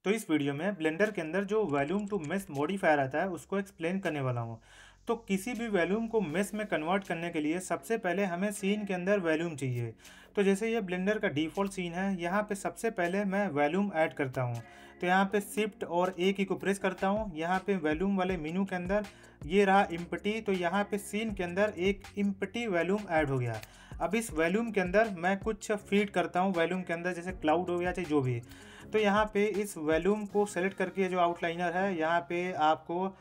तो इस वीडियो में ब्लेंडर के अंदर जो वॉल्यूम टू मेश मॉडिफायर आता है उसको एक्सप्लेन करने वाला हूँ। तो किसी भी वॉल्यूम को मेश में कन्वर्ट करने के लिए सबसे पहले हमें सीन के अंदर वॉल्यूम चाहिए। तो जैसे ये ब्लेंडर का डिफ़ॉल्ट सीन है, यहाँ पे सबसे पहले मैं वॉल्यूम ऐड करता हूँ। तो यहाँ पे शिफ्ट और ए की को प्रेस करता हूँ। यहाँ पे वॉल्यूम वाले मेनू के अंदर ये रहा इम्पटी, तो यहाँ पे सीन के अंदर एक इम्पटी वॉल्यूम ऐड हो गया। अब इस वॉल्यूम के अंदर मैं कुछ फीड करता हूँ वॉल्यूम के अंदर, जैसे क्लाउड हो गया चाहे जो भी। तो यहाँ पे इस वॉल्यूम को सेलेक्ट करके जो आउटलाइनर है, यहाँ पे आपको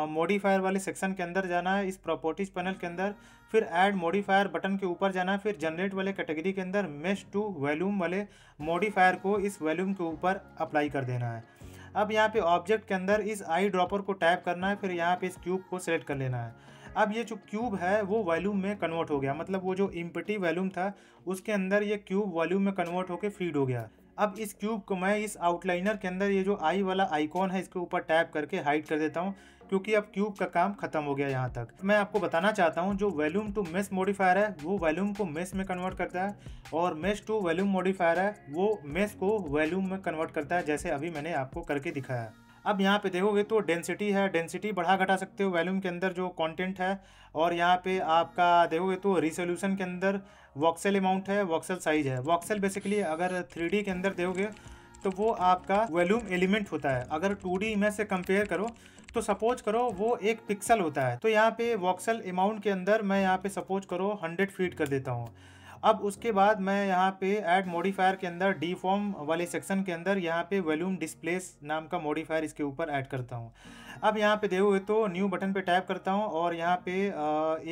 मॉडिफायर वाले सेक्शन के अंदर जाना है, इस प्रॉपर्टीज पैनल के अंदर, फिर ऐड मॉडिफायर बटन के ऊपर जाना है, फिर जनरेट वाले कैटेगरी के अंदर मेश टू वॉल्यूम वाले मॉडिफायर को इस वॉल्यूम के ऊपर अप्लाई कर देना है। अब यहाँ पे ऑब्जेक्ट के अंदर इस आई ड्रॉपर को टैप करना है, फिर यहाँ पे इस क्यूब को सेलेक्ट कर लेना है। अब ये जो क्यूब है वो वॉल्यूम में कन्वर्ट हो गया, मतलब वो जो इम्पटी वॉल्यूम था उसके अंदर ये क्यूब वॉल्यूम में कन्वर्ट होकर फीड हो गया। अब इस क्यूब को मैं इस आउटलाइनर के अंदर ये जो आई वाला आइकॉन है इसके ऊपर टैप करके हाइड कर देता हूँ, क्योंकि अब क्यूब का काम खत्म हो गया। यहाँ तक मैं आपको बताना चाहता हूँ, जो वॉल्यूम टू मेश मॉडिफायर है वो वॉल्यूम को मेश में कन्वर्ट करता है, और मेश टू वॉल्यूम मॉडिफायर है वो मेश को वॉल्यूम में कन्वर्ट करता है, जैसे अभी मैंने आपको करके दिखाया। अब यहाँ पे देखोगे तो डेंसिटी है, डेंसिटी बढ़ा घटा सकते हो वॉल्यूम के अंदर जो कंटेंट है। और यहाँ पे आपका देखोगे तो रिसोल्यूशन के अंदर वॉक्सेल अमाउंट है, वॉक्सेल साइज है। वॉक्सेल बेसिकली अगर 3D के अंदर देखोगे तो वो आपका वॉल्यूम एलिमेंट होता है। अगर 2D इमेज से कंपेयर करो तो सपोज करो वो एक पिक्सल होता है। तो यहाँ पे वॉक्सेल अमाउंट के अंदर मैं यहाँ पे सपोज करो 100 फीट कर देता हूँ। अब उसके बाद मैं यहाँ पे ऐड मॉडिफायर के अंदर डीफॉर्म वाले सेक्शन के अंदर यहाँ पे वॉल्यूम डिस्प्लेस नाम का मॉडिफायर इसके ऊपर ऐड करता हूँ। अब यहाँ पे देखोगे तो न्यू बटन पे टैप करता हूँ, और यहाँ पे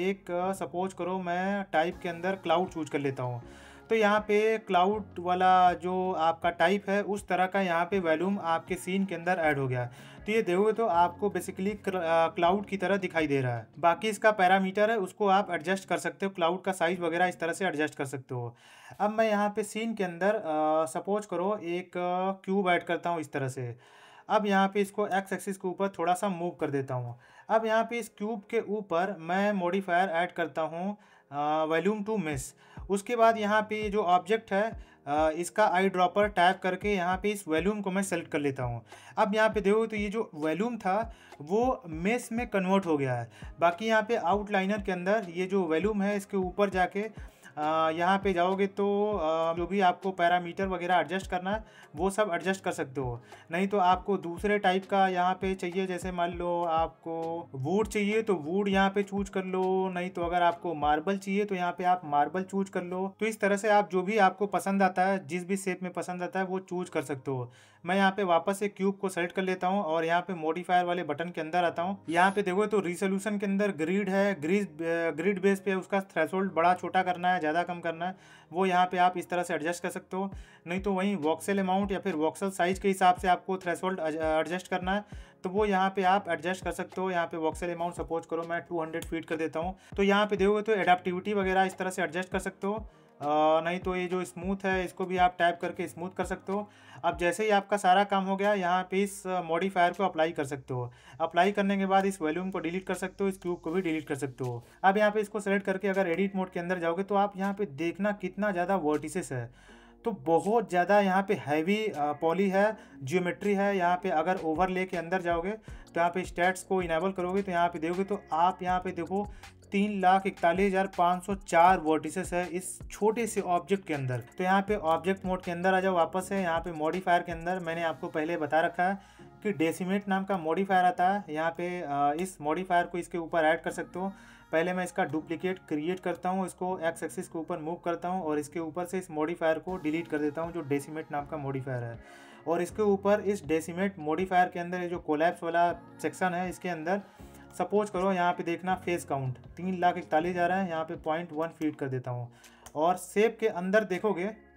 एक सपोज करो मैं टाइप के अंदर क्लाउड चूज कर लेता हूँ। तो यहाँ पे क्लाउड वाला जो आपका टाइप है उस तरह का यहाँ पे वॉल्यूम आपके सीन के अंदर ऐड हो गया। तो ये देखोगे तो आपको बेसिकली क्लाउड की तरह दिखाई दे रहा है। बाकी इसका पैरामीटर है उसको आप एडजस्ट कर सकते हो, क्लाउड का साइज वगैरह इस तरह से एडजस्ट कर सकते हो। अब मैं यहाँ पे सीन के अंदर सपोज करो एक क्यूब ऐड करता हूँ इस तरह से। अब यहाँ पे इसको एक्स एक्सिस के ऊपर थोड़ा सा मूव कर देता हूँ। अब यहाँ पे इस क्यूब के ऊपर मैं मॉडिफायर ऐड करता हूँ वॉल्यूम टू मेश। उसके बाद यहाँ पे जो ऑब्जेक्ट है इसका आई ड्रॉपर टैप करके यहाँ पे इस वॉल्यूम को मैं सेलेक्ट कर लेता हूँ। अब यहाँ पे देखो तो ये जो वॉल्यूम था वो मेश में कन्वर्ट हो गया है। बाकी यहाँ पे आउटलाइनर के अंदर ये जो वॉल्यूम है इसके ऊपर जाके यहाँ पे जाओगे तो जो भी आपको पैरामीटर वगैरह एडजस्ट करना है वो सब एडजस्ट कर सकते हो। नहीं तो आपको दूसरे टाइप का यहाँ पे चाहिए, जैसे मान लो आपको वुड चाहिए तो वुड यहाँ पे चूज कर लो, नहीं तो अगर आपको मार्बल चाहिए तो यहाँ पे आप मार्बल चूज कर लो। तो इस तरह से आप जो भी आपको पसंद आता है, जिस भी शेप में पसंद आता है वो चूज कर सकते हो। मैं यहाँ पे वापस से क्यूब को सेलेक्ट कर लेता हूँ और यहाँ पे मॉडिफायर वाले बटन के अंदर आता हूँ। यहाँ पे देखो तो रिसोल्यूशन के अंदर ग्रिड है, ग्रिड बेस पे उसका थ्रेशोल्ड बड़ा छोटा करना है, ज़्यादा कम करना है, वो यहाँ पे आप इस तरह से एडजस्ट कर सकते हो। नहीं तो वहीं वॉक्सेल अमाउंट या फिर वॉक्सेल साइज के हिसाब से आपको थ्रेशोल्ड एडजस्ट करना है तो वो यहाँ पे आप एडजस्ट कर सकते हो। यहाँ पे वॉक्सेल अमाउंट सपोज करो मैं 200 फीट कर देता हूँ। तो यहाँ पे देखोगे तो एडाप्टिविटी वगैरह इस तरह से एडजस्ट कर सकते हो। नहीं तो ये जो स्मूथ है इसको भी आप टैप करके स्मूथ कर सकते हो। अब जैसे ही आपका सारा काम हो गया, यहाँ पे इस मॉडिफायर को अप्लाई कर सकते हो। अप्लाई करने के बाद इस वॉल्यूम को डिलीट कर सकते हो, इस क्यूब को भी डिलीट कर सकते हो। अब यहाँ पे इसको सेलेक्ट करके अगर एडिट मोड के अंदर जाओगे तो आप यहाँ पे देखना कितना ज़्यादा वर्टिसेस है। तो बहुत ज़्यादा यहाँ पे हैवी पॉली है, जियोमेट्री है। यहाँ पे अगर ओवरले के अंदर जाओगे तो यहाँ पे स्टैट्स को इनेबल करोगे तो यहाँ पे देखोगे तो आप यहाँ पे देखो 3,41,504 वर्टिसेस है इस छोटे से ऑब्जेक्ट के अंदर। तो यहाँ पे ऑब्जेक्ट मोड के अंदर आ जाओ वापस से। यहाँ पे मॉडिफायर के अंदर मैंने आपको पहले बता रखा है कि डेसिमेट नाम का मॉडिफायर आता है। यहाँ पे इस मॉडिफायर को इसके ऊपर ऐड कर सकते हो। पहले मैं इसका डुप्लीकेट क्रिएट करता हूँ, इसको एक्स एक्सिस के ऊपर मूव करता हूँ और इसके ऊपर से इस मॉडिफायर को डिलीट कर देता हूँ जो डेसिमेट नाम का मॉडिफायर है। और इसके ऊपर इस डेसिमेट मॉडिफायर के अंदर ये जो कोलैप्स वाला सेक्शन है इसके अंदर सपोज करो यहाँ पे देखना फेस काउंट 3,41,000 आ रहा है, यहाँ पे 0.1 फीट कर देता हूँ। और शेप के अंदर देखोगे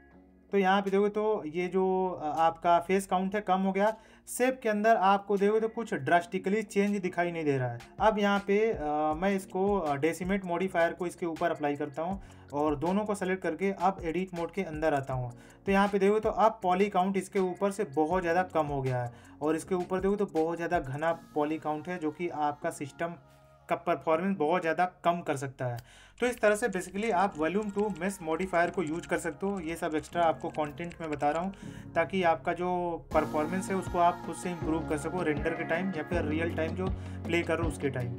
तो यहाँ पे देखोगे तो ये जो आपका फेस काउंट है कम हो गया। शेप के अंदर आपको देखोगे तो कुछ ड्रास्टिकली चेंज दिखाई नहीं दे रहा है। अब यहाँ पे मैं इसको डेसिमेट मॉडिफायर को इसके ऊपर अप्लाई करता हूँ और दोनों को सेलेक्ट करके अब एडिट मोड के अंदर आता हूँ। तो यहाँ पे देखोगे तो अब पॉली काउंट इसके ऊपर से बहुत ज़्यादा कम हो गया है, और इसके ऊपर देखो तो बहुत ज़्यादा घना पॉली काउंट है जो कि आपका सिस्टम का परफॉर्मेंस बहुत ज़्यादा कम कर सकता है। तो इस तरह से बेसिकली आप वॉल्यूम टू मेस मॉडिफायर को यूज कर सकते हो। ये सब एक्स्ट्रा आपको कंटेंट में बता रहा हूँ ताकि आपका जो परफॉर्मेंस है उसको आप खुद से इम्प्रूव कर सको रेंडर के टाइम या फिर रियल टाइम जो प्ले कर रहे हो उसके टाइम।